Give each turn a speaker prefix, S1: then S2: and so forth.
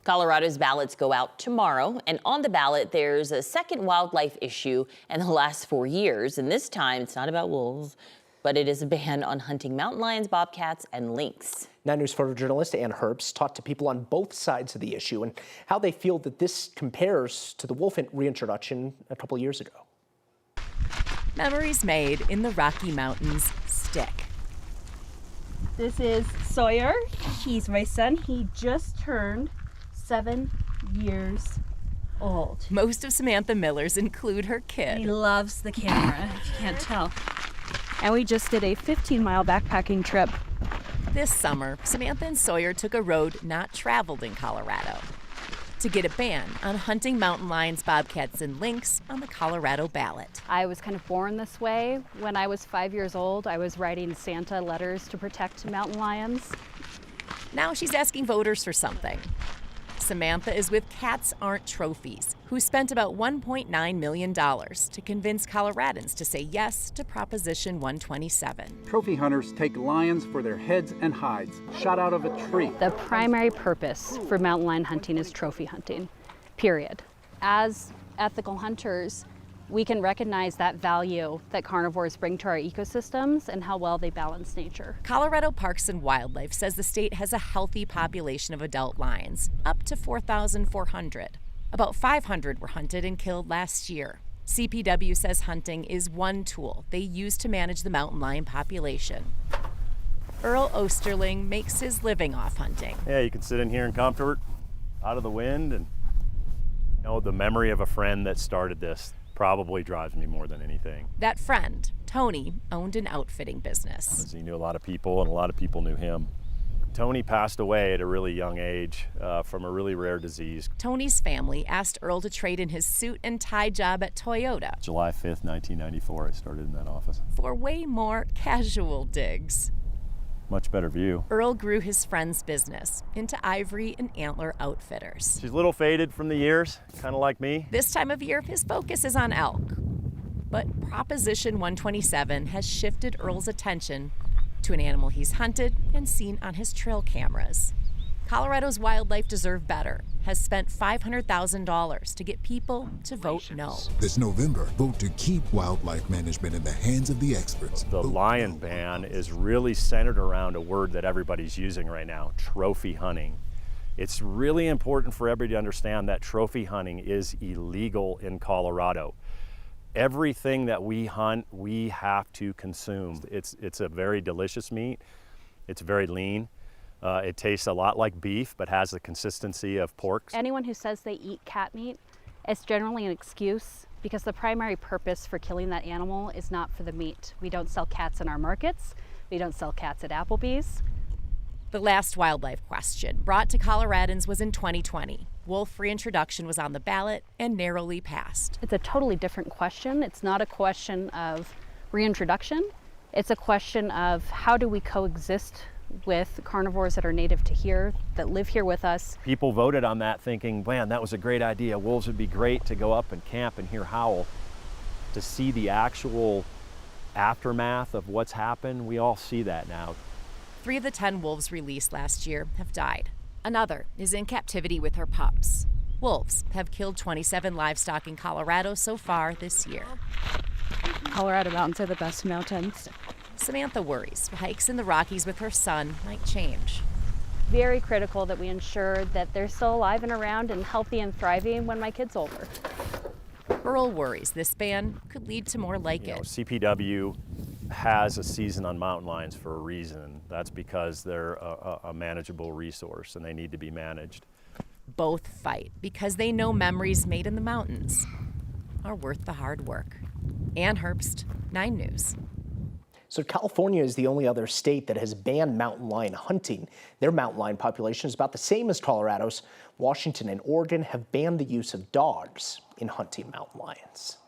S1: Colorado's ballots go out tomorrow, and on the ballot, there's a second wildlife issue in the last 4 years. And this time, it's not about wolves, but it is a ban on hunting mountain lions, bobcats, and lynx. 9 News photojournalist Ann Herbst talked to people on both sides of the issue and how they feel that this compares to the wolf reintroduction a couple years ago.
S2: Memories made in the Rocky Mountains stick.
S3: This is Sawyer. He's my son. He just turned 7 years old.
S2: Most of Samantha Miller's include her kid.
S3: He loves the camera, if you can't tell. And we just did a 15-mile backpacking trip.
S2: This summer, Samantha and Sawyer took a road not traveled in Colorado to get a ban on hunting mountain lions, bobcats, and lynx on the Colorado ballot.
S4: I was kind of born this way. When I was 5 years old, I was writing Santa letters to protect mountain lions.
S2: Now she's asking voters for something. Samantha is with Cats Aren't Trophies, who spent about $1.9 million to convince Coloradans to say yes to Proposition 127.
S5: Trophy hunters take lions for their heads and hides, shot out of a tree.
S4: The primary purpose for mountain lion hunting is trophy hunting, period. As ethical hunters, we can recognize that value that carnivores bring to our ecosystems and how well they balance nature.
S2: Colorado Parks and Wildlife says the state has a healthy population of adult lions, up to 4,400. About 500 were hunted and killed last year. CPW says hunting is one tool they use to manage the mountain lion population. Earl Osterling makes his living off hunting.
S6: Yeah, you can sit in here in comfort, out of the wind, and the memory of a friend that started this probably drives me more than anything.
S2: That friend, Tony, owned an outfitting business.
S6: He knew a lot of people, and a lot of people knew him. Tony passed away at a really young age from a really rare disease.
S2: Tony's family asked Earl to trade in his suit and tie job at Toyota.
S6: July 5th, 1994, I started in that office.
S2: For way more casual digs.
S6: Much better view.
S2: Earl grew his friend's business into ivory and antler outfitters.
S6: She's a little faded from the years, kind of like me.
S2: This time of year, his focus is on elk. But Proposition 127 has shifted Earl's attention to an animal he's hunted and seen on his trail cameras. Colorado's Wildlife Deserve Better has spent $500,000 to get people to vote no.
S7: This November, vote to keep wildlife management in the hands of the experts.
S6: The lion ban is really centered around a word that everybody's using right now, trophy hunting. It's really important for everybody to understand that trophy hunting is illegal in Colorado. Everything that we hunt, we have to consume. It's a very delicious meat. It's very lean. It tastes a lot like beef, but has the consistency of pork.
S4: Anyone who says they eat cat meat, it's generally an excuse because the primary purpose for killing that animal is not for the meat. We don't sell cats in our markets. We don't sell cats at Applebee's.
S2: The last wildlife question brought to Coloradans was in 2020. Wolf reintroduction was on the ballot and narrowly passed.
S4: It's a totally different question. It's not a question of reintroduction. It's a question of how do we coexist with carnivores that are native to here, that live here with us.
S6: People voted on that thinking, man, that was a great idea. Wolves would be great to go up and camp and hear howl. To see the actual aftermath of what's happened, we all see that now.
S2: 3 of the 10 wolves released last year have died. Another is in captivity with her pups. Wolves have killed 27 livestock in Colorado so far this year.
S3: Colorado mountains are the best mountains.
S2: Samantha worries hikes in the Rockies with her son might change.
S4: Very critical that we ensure that they're still alive and around and healthy and thriving when my kid's older.
S2: Earl worries this ban could lead to more like it.
S6: CPW has a season on mountain lions for a reason. That's because they're a manageable resource and they need to be managed.
S2: Both fight because they know memories made in the mountains are worth the hard work. Ann Herbst, 9 News.
S1: So California is the only other state that has banned mountain lion hunting. Their mountain lion population is about the same as Colorado's. Washington and Oregon have banned the use of dogs in hunting mountain lions.